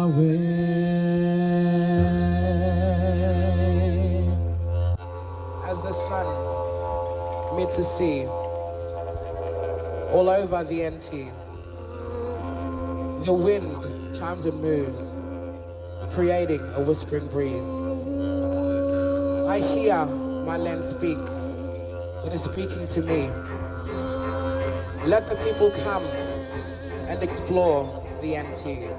Darwin. As the sun meets the sea, all over the NT, the wind chimes and moves, creating a whispering breeze. I hear my land speak. It is speaking to me. Let the people come and explore the NT.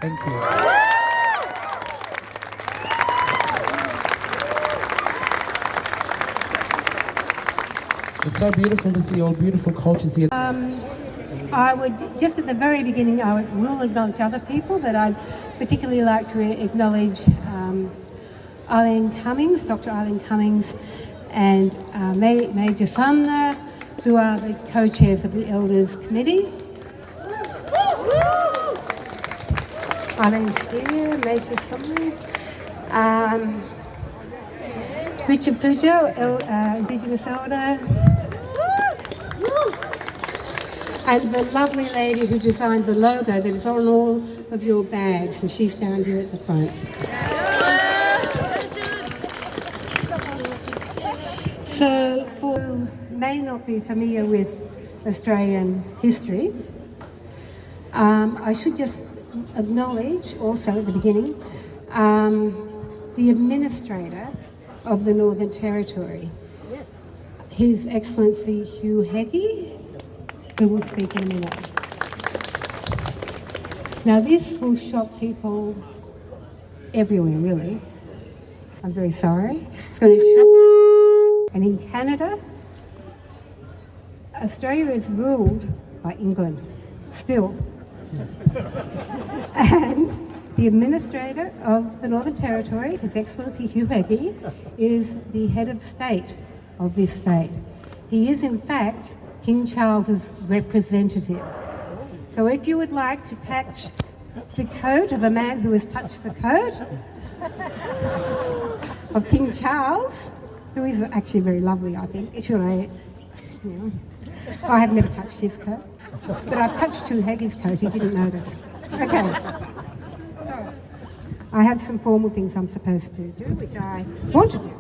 Thank you. It's so beautiful to see all beautiful cultures here. I would, just at the very beginning, will acknowledge other people, but I'd particularly like to acknowledge Eileen Cummings, Dr. Eileen Cummings, and Major Sumner, who are the co-chairs of the Elders Committee. Eileen's here, Major Sumner. Richard Pujo, Indigenous Elder. And the lovely lady who designed the logo that is on all of your bags, and she's down here at the front. So, for who may not be familiar with Australian history, I should just acknowledge also at the beginning the administrator of the Northern Territory, His Excellency Hugh Heggie, who will speak in a minute. Now this will shock people everywhere, really. I'm very sorry. It's going to shock. And in Canada, Australia is ruled by England, still. And the administrator of the Northern Territory, His Excellency Hugh Heggie, is the head of state of this state. He is, in fact, King Charles's representative. So if you would like to catch the coat of a man who has touched the coat of King Charles, who is actually very lovely, I think. I have never touched his coat, but I've touched Hugh Heggie's coat, he didn't notice. Okay, so I have some formal things I'm supposed to do, which I want to do.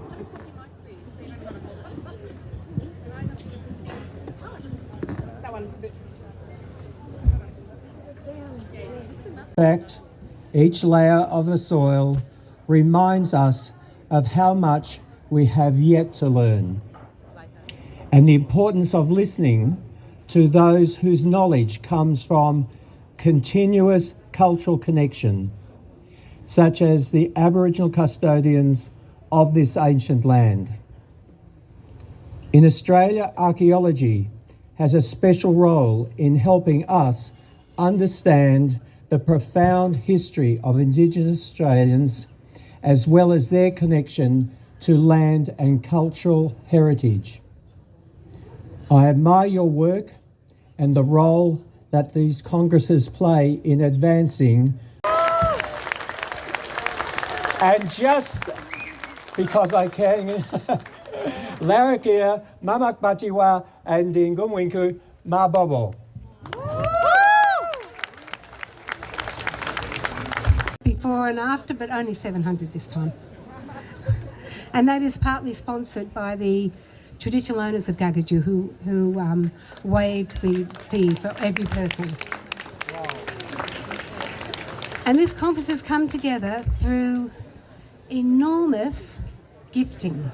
In fact, each layer of the soil reminds us of how much we have yet to learn, and the importance of listening to those whose knowledge comes from continuous cultural connection, such as the Aboriginal custodians of this ancient land. In Australia, archaeology has a special role in helping us understand the profound history of Indigenous Australians, as well as their connection to land and cultural heritage. I admire your work and the role that these congresses play in advancing. And just because I can, Larakia, Mamak Batiwa, and Ngumwinku, Mabobo. Before and after, but only 700 this time. And that is partly sponsored by the traditional owners of Gagaju who waived the fee for every person. And this conference has come together through enormous gifting.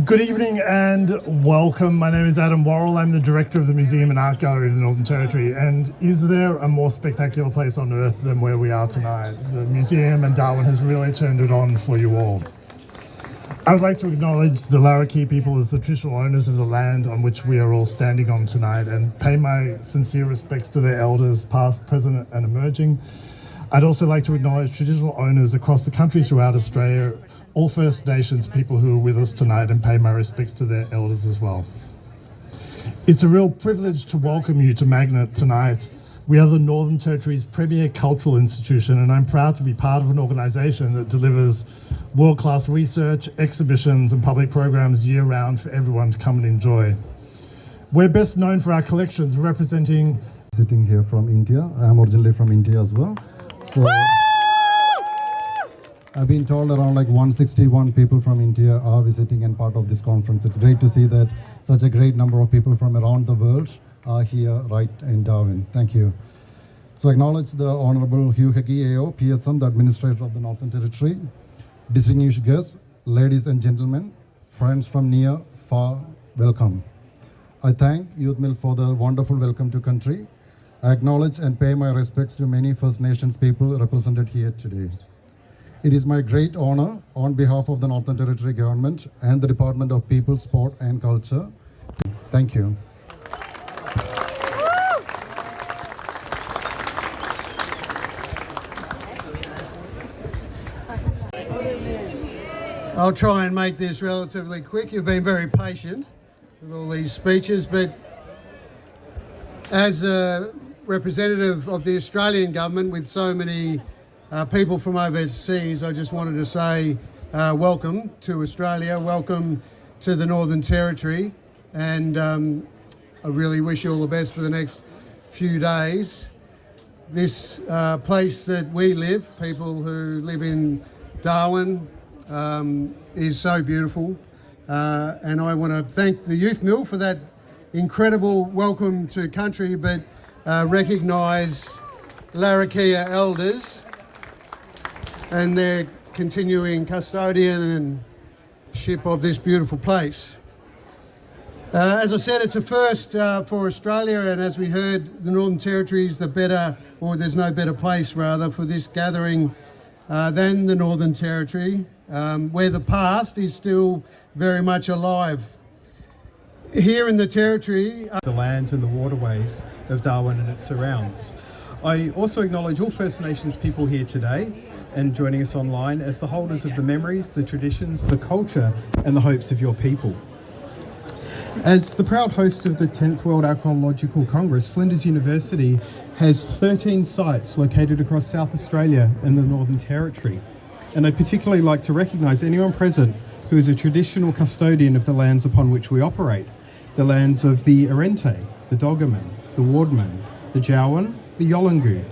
Good evening and welcome. My name is Adam Worrell. I'm the director of the Museum and Art Gallery of the Northern Territory. And is there a more spectacular place on earth than where we are tonight? The museum and Darwin has really turned it on for you all. I would like to acknowledge the Larrakia people as the traditional owners of the land on which we are all standing on tonight and pay my sincere respects to their elders, past, present and emerging. I'd also like to acknowledge traditional owners across the country throughout Australia, all First Nations people who are with us tonight, and pay my respects to their elders as well. It's a real privilege to welcome you to Magnet tonight. We are the Northern Territory's premier cultural institution, and I'm proud to be part of an organisation that delivers world-class research, exhibitions and public programs year-round for everyone to come and enjoy. We're best known for our collections representing... Sitting here from India. I'm originally from India as well. So I've been told around like 161 people from India are visiting and part of this conference. It's great to see that such a great number of people from around the world are here right in Darwin. Thank you. So acknowledge the Honorable Hugh Heggie AO, PSM, the Administrator of the Northern Territory, distinguished guests, ladies and gentlemen, friends from near, far, welcome. I thank Youth Mill for the wonderful welcome to country. I acknowledge and pay my respects to many First Nations people represented here today. It is my great honor on behalf of the Northern Territory Government and the Department of People, Sport and Culture. Thank you. I'll try and make this relatively quick. You've been very patient with all these speeches, but as a representative of the Australian government with so many people from overseas, I just wanted to say welcome to Australia, welcome to the Northern Territory, and I really wish you all the best for the next few days. This place that we live, people who live in Darwin, is so beautiful, and I want to thank the Youth Mill for that incredible welcome to country, but recognise Larrakia elders and their continuing custodianship of this beautiful place. As I said, it's a first for Australia, and as we heard, the Northern Territory is the better, or there's no better place rather, for this gathering than the Northern Territory, where the past is still very much alive. Here in the Territory, the lands and the waterways of Darwin and its surrounds. I also acknowledge all First Nations people here today and joining us online as the holders of the memories, the traditions, the culture and the hopes of your people. As the proud host of the 10th World Archaeological Congress, Flinders University has 13 sites located across South Australia and the Northern Territory. And I'd particularly like to recognise anyone present who is a traditional custodian of the lands upon which we operate. The lands of the Arente, the Doggerman, the Wardman, the Jowan, the Yolngu.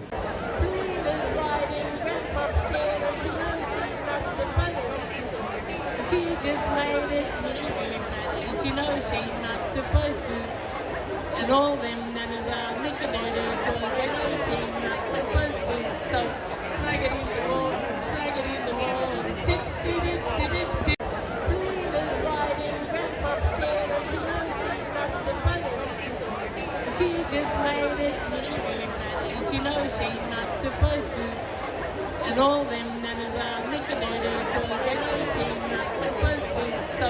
And all them nanas are making it, so they know she's not supposed to. So